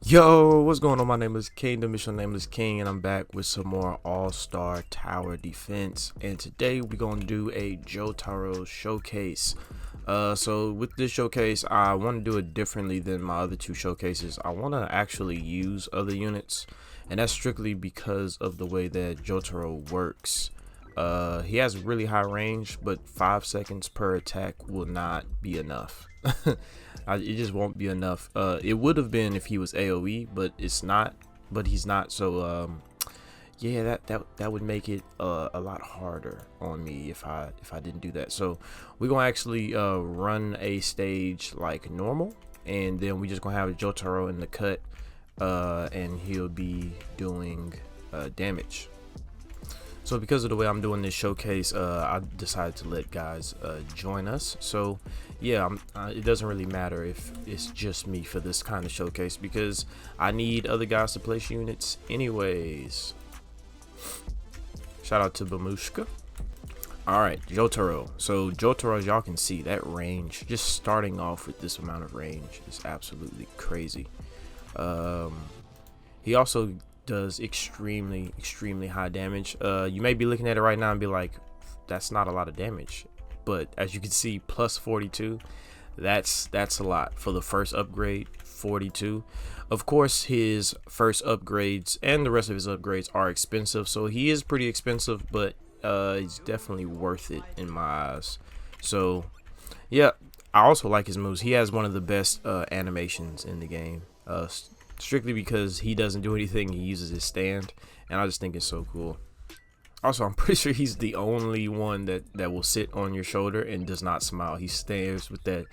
Yo, what's going on? My name is King, the Mission Nameless King, and I'm back with some more All-Star Tower Defense. And today we're gonna do a Jotaro Showcase. So with this showcase, I want to do it differently than my other two showcases. I want to actually use other units, and that's strictly because of the way that Jotaro works. He has really high range, but 5 seconds per attack will not be enough. It just won't be enough. It would have been if he was AoE, but it's not. But he's not. So yeah, that would make it a lot harder on me if I didn't do that. So we're gonna actually run a stage like normal, and then we just gonna have Jotaro in the cut, and he'll be doing damage. So because of the way I'm doing this showcase, I decided to let guys join us. So yeah, it doesn't really matter if it's just me for this kind of showcase because I need other guys to place units anyways. Shout out to Bamushka. Alright, Jotaro. So Jotaro, as y'all can see, that range, just starting off with this amount of range is absolutely crazy. He also does extremely high damage. You may be looking at it right now and be like, that's not a lot of damage, but as you can see, plus 42, that's a lot for the first upgrade. 42. Of course, his first upgrades and the rest of his upgrades are expensive, so he is pretty expensive, but it's definitely worth it in my eyes. So yeah, I also like his moves. He has one of the best animations in the game, strictly because he doesn't do anything. He uses his stand, and I just think it's so cool. Also, I'm pretty sure he's the only one that will sit on your shoulder and does not smile. He stares with that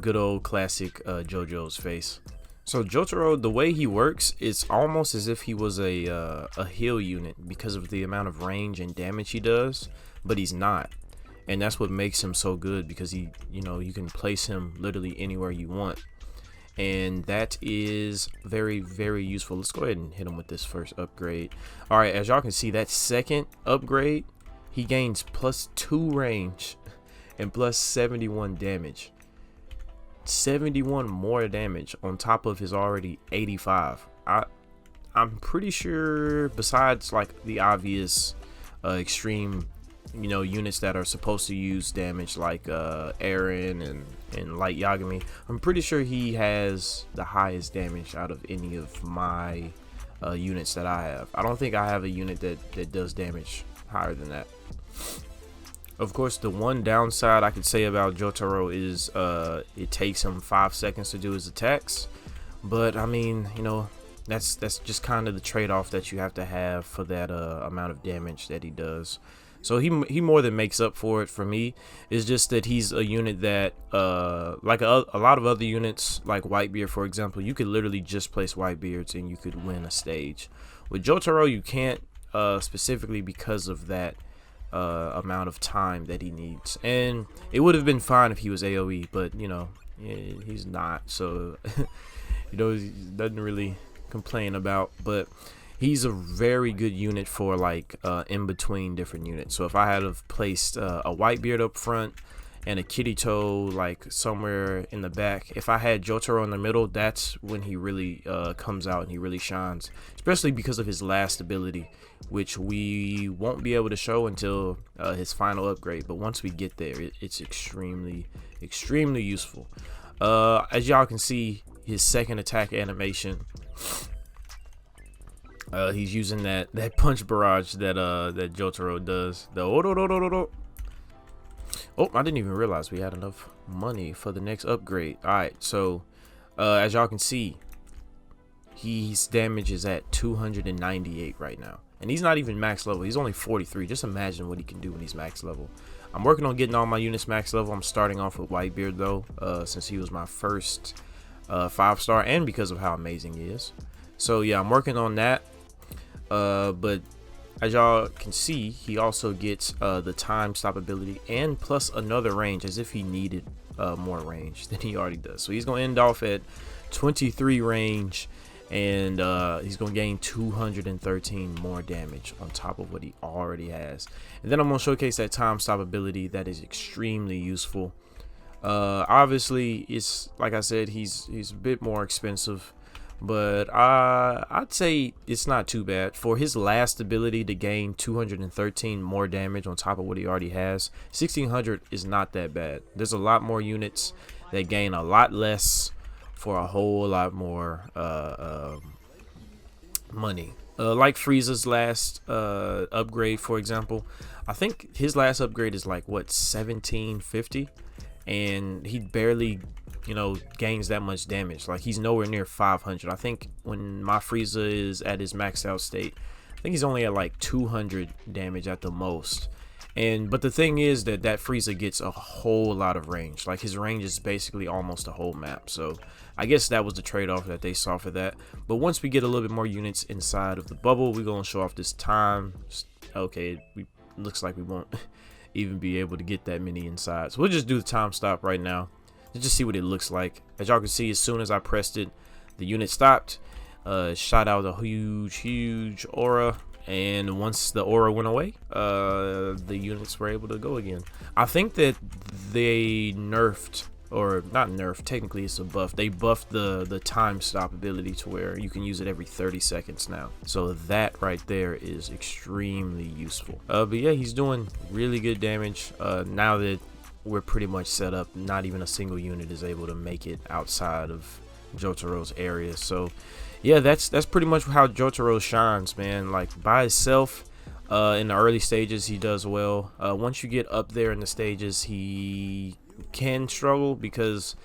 good old classic JoJo's face. So Jotaro, the way he works, it's almost as if he was a heal unit because of the amount of range and damage he does, but he's not. And that's what makes him so good, because he, you can place him literally anywhere you want. And that is very useful. Let's go ahead and hit him with this first upgrade. All right, as y'all can see, that second upgrade, he gains +2 range and plus 71 damage. 71 more damage on top of his already 85. I'm pretty sure, besides like the obvious extreme units that are supposed to use damage like Aaron and Light Yagami, I'm pretty sure he has the highest damage out of any of my units that I have. I don't think I have a unit that does damage higher than that. Of course, the one downside I could say about Jotaro is it takes him 5 seconds to do his attacks, but I mean, that's just kind of the trade-off that you have to have for that amount of damage that he does. So he more than makes up for it for me. It's just that he's a unit that, like a lot of other units, like Whitebeard, for example, you could literally just place Whitebeards and you could win a stage. With Jotaro, you can't, specifically because of that amount of time that he needs. And it would have been fine if he was AoE, but he's not. So he doesn't really complain about, but he's a very good unit for like in between different units. So if I had have placed a Whitebeard up front and a Kirito like somewhere in the back, if I had Jotaro in the middle, that's when he really comes out and he really shines, especially because of his last ability, which we won't be able to show until his final upgrade. But once we get there, it's extremely useful. As y'all can see, his second attack animation, he's using that punch barrage that Jotaro does. Oh, I didn't even realize we had enough money for the next upgrade. All right, so as y'all can see, his damage is at 298 right now, and he's not even max level. He's only 43. Just imagine what he can do when he's max level. I'm working on getting all my units max level. I'm starting off with Whitebeard though, since he was my first 5-star, and because of how amazing he is. So yeah, I'm working on that. But as y'all can see, he also gets the time stop ability and plus another range, as if he needed more range than he already does. So he's gonna end off at 23 range, and he's gonna gain 213 more damage on top of what he already has. And then I'm gonna showcase that time stop ability that is extremely useful. Obviously, it's like I said, he's a bit more expensive, but I'd say it's not too bad for his last ability to gain 213 more damage on top of what he already has. 1600 is not that bad. There's a lot more units that gain a lot less for a whole lot more money. Like Frieza's last upgrade, for example. I think his last upgrade is like what, 1750, and he barely, you know, gains that much damage. Like he's nowhere near 500. I think when my Frieza is at his maxed out state, I think he's only at like 200 damage at the most. But the thing is that Frieza gets a whole lot of range. Like his range is basically almost a whole map. So I guess that was the trade-off that they saw for that. But once we get a little bit more units inside of the bubble, we're gonna show off this time. Okay, looks like we won't even be able to get that many inside. So we'll just do the time stop right now to just see what it looks like. As y'all can see, as soon as I pressed it, the unit stopped. Shot out a huge aura. And once the aura went away, the units were able to go again. I think that they nerfed, or not nerfed, technically it's a buff. They buffed the time stop ability to where you can use it every 30 seconds now. So that right there is extremely useful. But yeah, he's doing really good damage. Now that we're pretty much set up, not even a single unit is able to make it outside of Jotaro's area. So yeah, that's pretty much how Jotaro shines, man. Like by itself, in the early stages he does well. Once you get up there in the stages, he can struggle because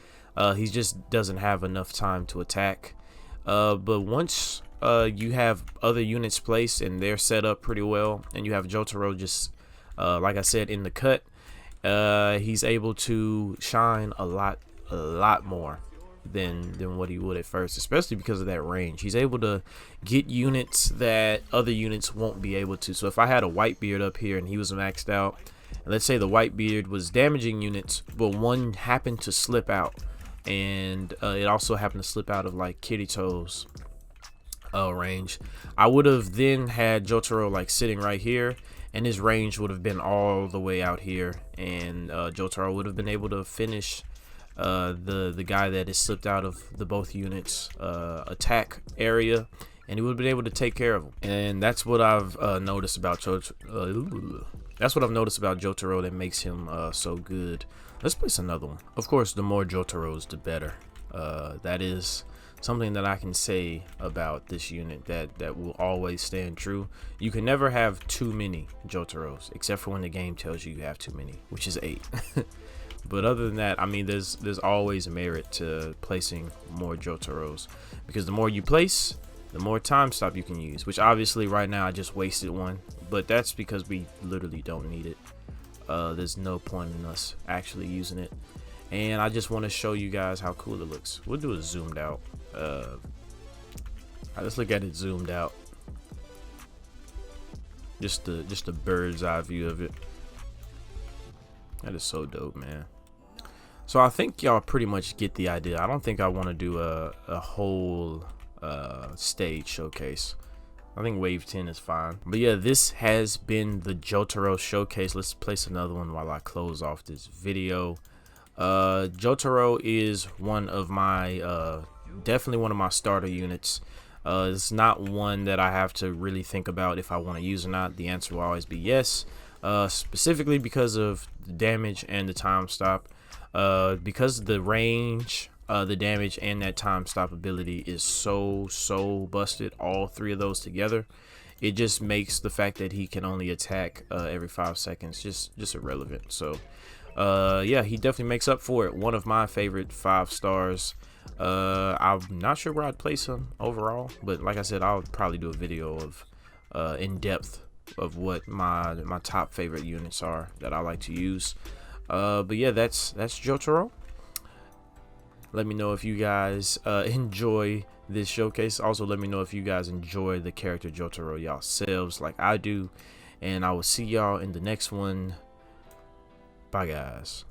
he just doesn't have enough time to attack. But once you have other units placed and they're set up pretty well, and you have Jotaro just like I said in the cut, he's able to shine a lot more than what he would at first, especially because of that range. He's able to get units that other units won't be able to. So if I had a Whitebeard up here and he was maxed out, and let's say the Whitebeard was damaging units, but one happened to slip out, and it also happened to slip out of like Kirito's range, I would have then had Jotaro like sitting right here, and his range would have been all the way out here, and Jotaro would have been able to finish the guy that has slipped out of the both units attack area, and he would have been able to take care of him. And that's what I've noticed about Jotaro. That's what I've noticed about Jotaro that makes him so good. Let's place another one. Of course, the more Jotaros, the better. That is something that I can say about this unit that will always stand true. You can never have too many Jotaros, except for when the game tells you you have too many, which is 8. But other than that, I mean, there's always merit to placing more Jotaros, because the more you place, the more time stop you can use, which obviously right now I just wasted one, but that's because we literally don't need it. There's no point in us actually using it, and I just want to show you guys how cool it looks. We'll do it zoomed out. Let's look at it zoomed out. Just a bird's eye view of it. That is so dope, man. So I think y'all pretty much get the idea. I don't think I want to do a whole stage showcase. I think wave 10 is fine. But yeah, this has been the Jotaro Showcase. Let's place another one while I close off this video. Jotaro is one of my definitely one of my starter units. It's not one that I have to really think about if I want to use or not. The answer will always be yes. Specifically because of the damage and the time stop. Because the range, the damage, and that time stop ability is so busted, all three of those together, it just makes the fact that he can only attack every 5 seconds just irrelevant. So yeah, he definitely makes up for it. One of my favorite 5 stars. I'm not sure where I'd place him overall, but like I said, I'll probably do a video of in depth of what my top favorite units are that I like to use. But yeah, that's Jotaro. Let me know if you guys enjoy this showcase. Also, let me know if you guys enjoy the character Jotaro yourselves like I do, and I will see y'all in the next one. Bye guys.